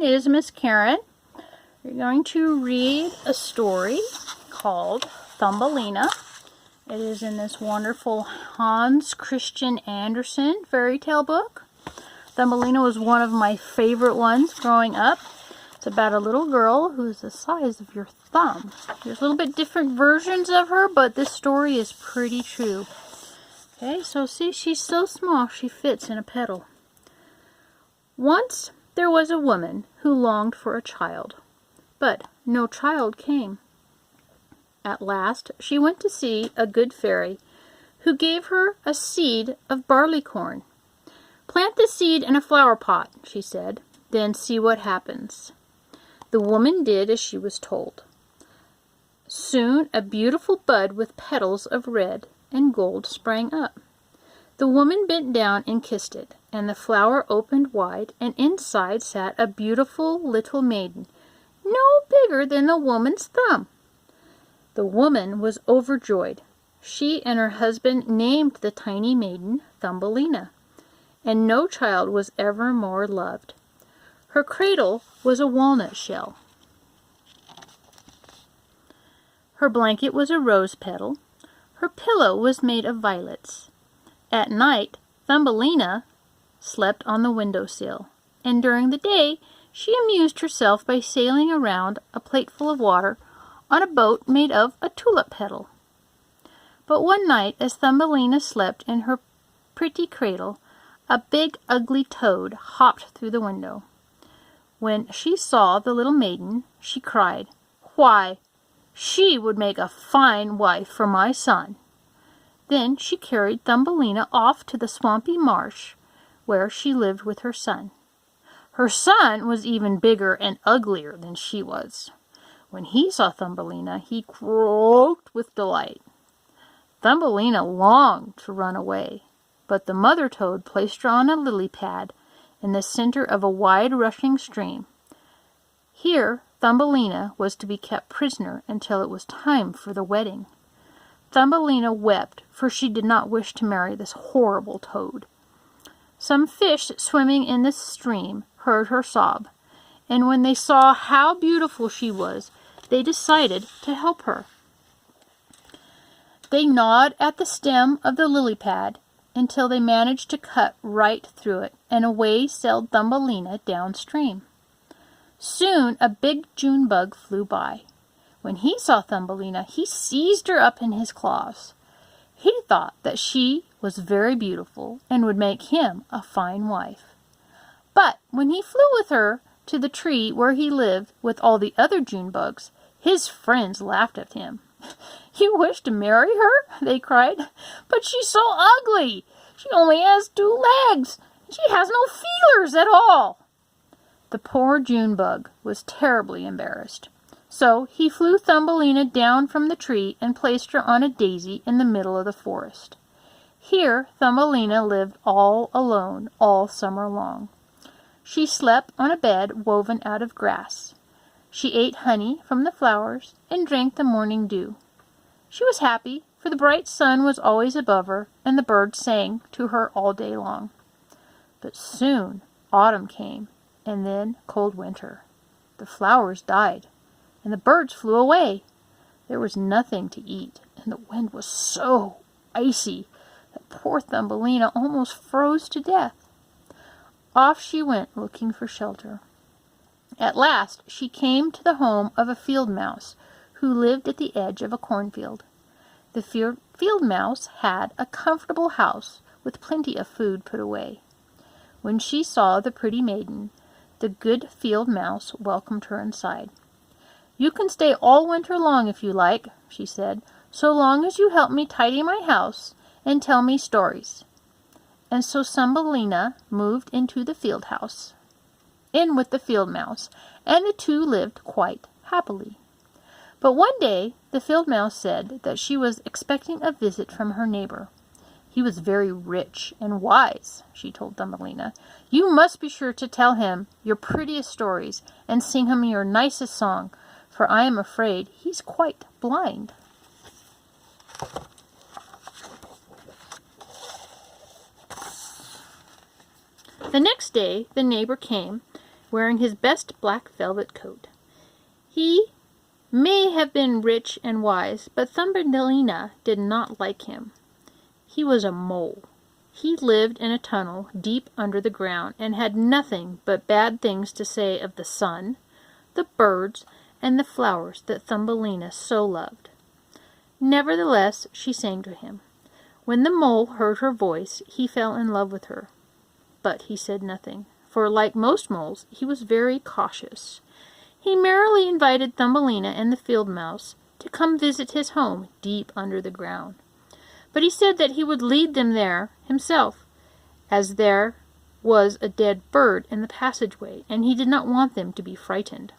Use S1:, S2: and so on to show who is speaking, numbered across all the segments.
S1: It is Miss Karen. We're going to read a story called Thumbelina. It is in this wonderful Hans Christian Andersen fairy tale book. Thumbelina was one of my favorite ones growing up. It's about a little girl who's the size of your thumb. There's a little bit different versions of her, but this story is pretty true. Okay, so see, she's so small she fits in a petal. Once there was a woman who longed for a child, but no child came. At last she went to see a good fairy, who gave her a seed of barley corn. "Plant the seed in a flower pot," she said, "then see what happens." The woman did as she was told. Soon a beautiful bud with petals of red and gold sprang up. The woman bent down and kissed it, and the flower opened wide, and inside sat a beautiful little maiden, no bigger than the woman's thumb. The woman was overjoyed. She and her husband named the tiny maiden Thumbelina, and no child was ever more loved. Her cradle was a walnut shell. Her blanket was a rose petal. Her pillow was made of violets. At night, Thumbelina slept on the windowsill, and during the day she amused herself by sailing around a plateful of water on a boat made of a tulip petal. But one night, as Thumbelina slept in her pretty cradle, a big ugly toad hopped through the window. When she saw the little maiden, she cried, "Why, she would make a fine wife for my son." Then she carried Thumbelina off to the swampy marsh, where she lived with her son. Her son was even bigger and uglier than she was. When he saw Thumbelina, he croaked with delight. Thumbelina longed to run away, but the mother toad placed her on a lily pad in the center of a wide rushing stream. Here Thumbelina was to be kept prisoner until it was time for the wedding. Thumbelina wept, for she did not wish to marry this horrible toad. Some fish swimming in the stream heard her sob, and when they saw how beautiful she was, they decided to help her. They gnawed at the stem of the lily pad until they managed to cut right through it, and away sailed Thumbelina downstream. Soon a big June bug flew by. When he saw Thumbelina, he seized her up in his claws. He thought that she was very beautiful and would make him a fine wife. But when he flew with her to the tree where he lived with all the other June bugs, his friends laughed at him. "You wish to marry her?" they cried. "But she's so ugly. She only has 2 legs. She has no feelers at all." The poor June bug was terribly embarrassed. So he flew Thumbelina down from the tree and placed her on a daisy in the middle of the forest. Here Thumbelina lived all alone all summer long. She slept on a bed woven out of grass. She ate honey from the flowers and drank the morning dew. She was happy, for the bright sun was always above her, and the birds sang to her all day long. But soon autumn came, and then cold winter. The flowers died, and the birds flew away. There was nothing to eat, and the wind was so icy that poor Thumbelina almost froze to death. Off she went looking for shelter. At last she came to the home of a field mouse who lived at the edge of a cornfield. The field mouse had a comfortable house with plenty of food put away. When she saw the pretty maiden, the good field mouse welcomed her inside. "You can stay all winter long if you like," she said, "so long as you help me tidy my house and tell me stories." And so Thumbelina moved into the field house, in with the field mouse, and the two lived quite happily. But one day the field mouse said that she was expecting a visit from her neighbor. "He was very rich and wise," she told Thumbelina. "You must be sure to tell him your prettiest stories and sing him your nicest song, for I am afraid he's quite blind." The next day the neighbor came wearing his best black velvet coat. He may have been rich and wise, but Thumbelina did not like him. He was a mole. He lived in a tunnel deep under the ground and had nothing but bad things to say of the sun, the birds, and the flowers that Thumbelina so loved. Nevertheless, she sang to him. When the mole heard her voice, he fell in love with her. But he said nothing, for like most moles, he was very cautious. He merrily invited Thumbelina and the field mouse to come visit his home deep under the ground. But he said that he would lead them there himself, as there was a dead bird in the passageway, and he did not want them to be frightened.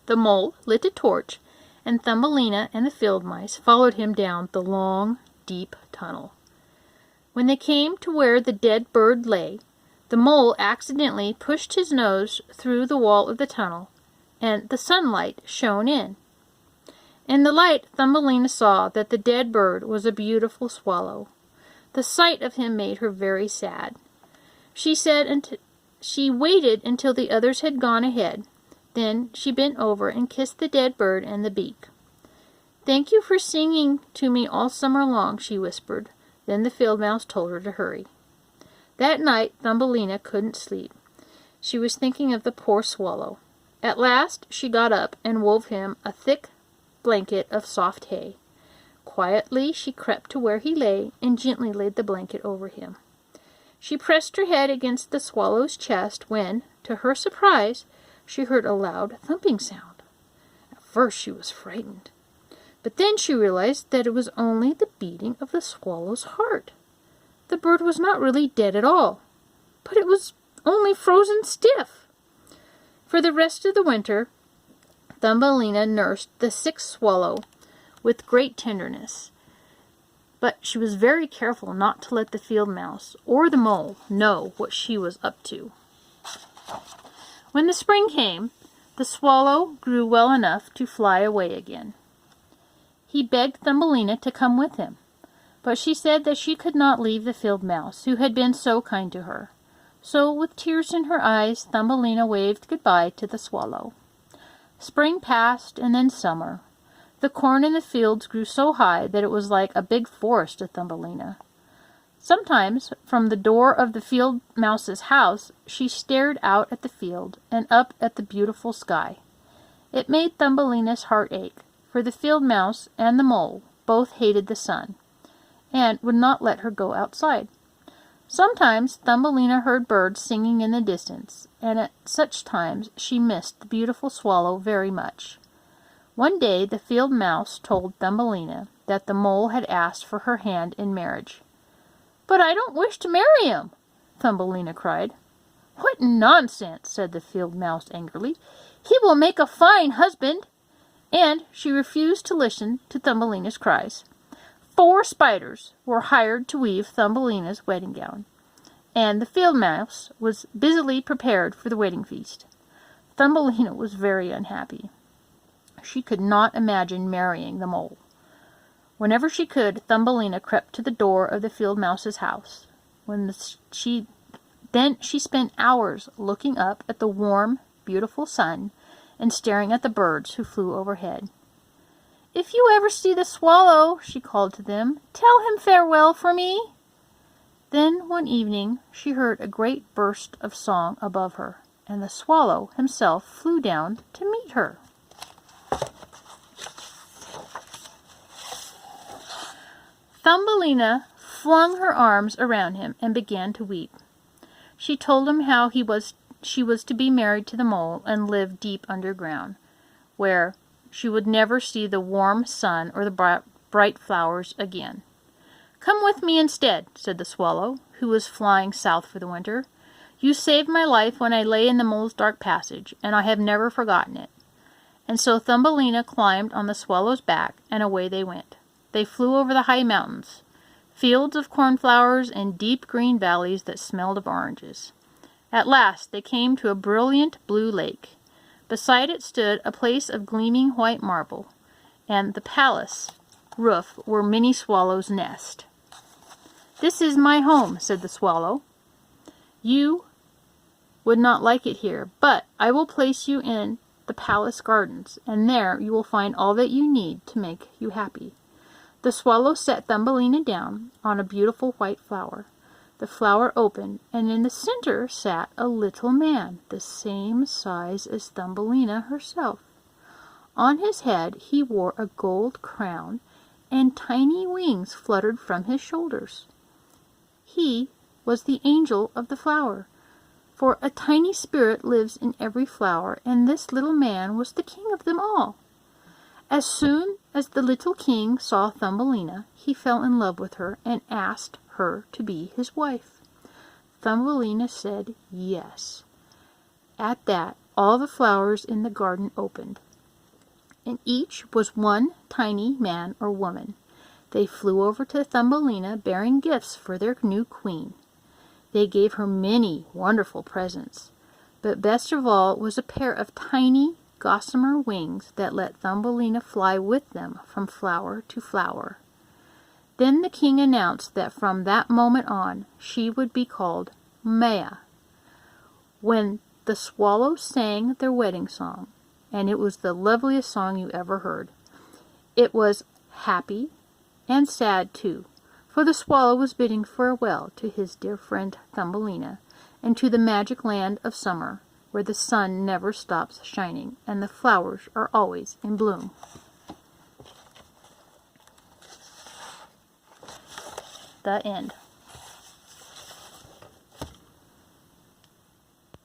S1: The mole lit a torch, and Thumbelina and the field mice followed him down the long, deep tunnel. When they came to where the dead bird lay, the mole accidentally pushed his nose through the wall of the tunnel, and the sunlight shone in. In the light, Thumbelina saw that the dead bird was a beautiful swallow. The sight of him made her very sad. She waited until the others had gone ahead. Then she bent over and kissed the dead bird and the beak. "Thank you for singing to me all summer long," she whispered. Then the field mouse told her to hurry. That night Thumbelina couldn't sleep. She was thinking of the poor swallow. At last she got up and wove him a thick blanket of soft hay. Quietly she crept to where he lay and gently laid the blanket over him. She pressed her head against the swallow's chest when, to her surprise, she heard a loud thumping sound. At first she was frightened, but then she realized that it was only the beating of the swallow's heart. The bird was not really dead at all, but it was only frozen stiff. For the rest of the winter, Thumbelina nursed the sick swallow with great tenderness, but she was very careful not to let the field mouse or the mole know what she was up to. When the spring came, the swallow grew well enough to fly away again. He begged Thumbelina to come with him, but she said that she could not leave the field mouse, who had been so kind to her. So, with tears in her eyes, Thumbelina waved goodbye to the swallow. Spring passed, and then summer. The corn in the fields grew so high that it was like a big forest to Thumbelina. Sometimes, from the door of the field mouse's house, she stared out at the field and up at the beautiful sky. It made Thumbelina's heart ache, for the field mouse and the mole both hated the sun, and would not let her go outside. Sometimes Thumbelina heard birds singing in the distance, and at such times she missed the beautiful swallow very much. One day the field mouse told Thumbelina that the mole had asked for her hand in marriage. "But I don't wish to marry him," Thumbelina cried. "What nonsense!" said the field mouse angrily. "He will make a fine husband." And she refused to listen to Thumbelina's cries. 4 spiders were hired to weave Thumbelina's wedding gown, and the field mouse was busily prepared for the wedding feast. Thumbelina was very unhappy. She could not imagine marrying the mole. Whenever she could, Thumbelina crept to the door of the field mouse's house. Then she spent hours looking up at the warm, beautiful sun and staring at the birds who flew overhead. "If you ever see the swallow," she called to them, "tell him farewell for me." Then one evening she heard a great burst of song above her, and the swallow himself flew down to meet her. Thumbelina flung her arms around him and began to weep. She told him how she was to be married to the mole and live deep underground, where she would never see the warm sun or the bright flowers again. "Come with me instead," said the swallow, who was flying south for the winter. "You saved my life when I lay in the mole's dark passage, and I have never forgotten it." And so Thumbelina climbed on the swallow's back, and away they went. They flew over the high mountains, fields of cornflowers, and deep green valleys that smelled of oranges. At last they came to a brilliant blue lake. Beside it stood a place of gleaming white marble, and the palace roof where many swallows nest. "This is my home," said the swallow. "You would not like it here, but I will place you in the palace gardens, and there you will find all that you need to make you happy." The swallow set Thumbelina down on a beautiful white flower. The flower opened, and in the center sat a little man, the same size as Thumbelina herself. On his head he wore a gold crown, and tiny wings fluttered from his shoulders. He was the angel of the flower, for a tiny spirit lives in every flower, and this little man was the king of them all. As soon as the little king saw Thumbelina, he fell in love with her and asked her to be his wife. Thumbelina said yes. At that, all the flowers in the garden opened, and each was one tiny man or woman. They flew over to Thumbelina, bearing gifts for their new queen. They gave her many wonderful presents, but best of all was a pair of tiny gossamer wings that let Thumbelina fly with them from flower to flower. Then the king announced that from that moment on she would be called Maya. When the swallows sang their wedding song, and it was the loveliest song you ever heard. It was happy and sad too, for the swallow was bidding farewell to his dear friend Thumbelina, and to the magic land of summer, where the sun never stops shining and the flowers are always in bloom. The end.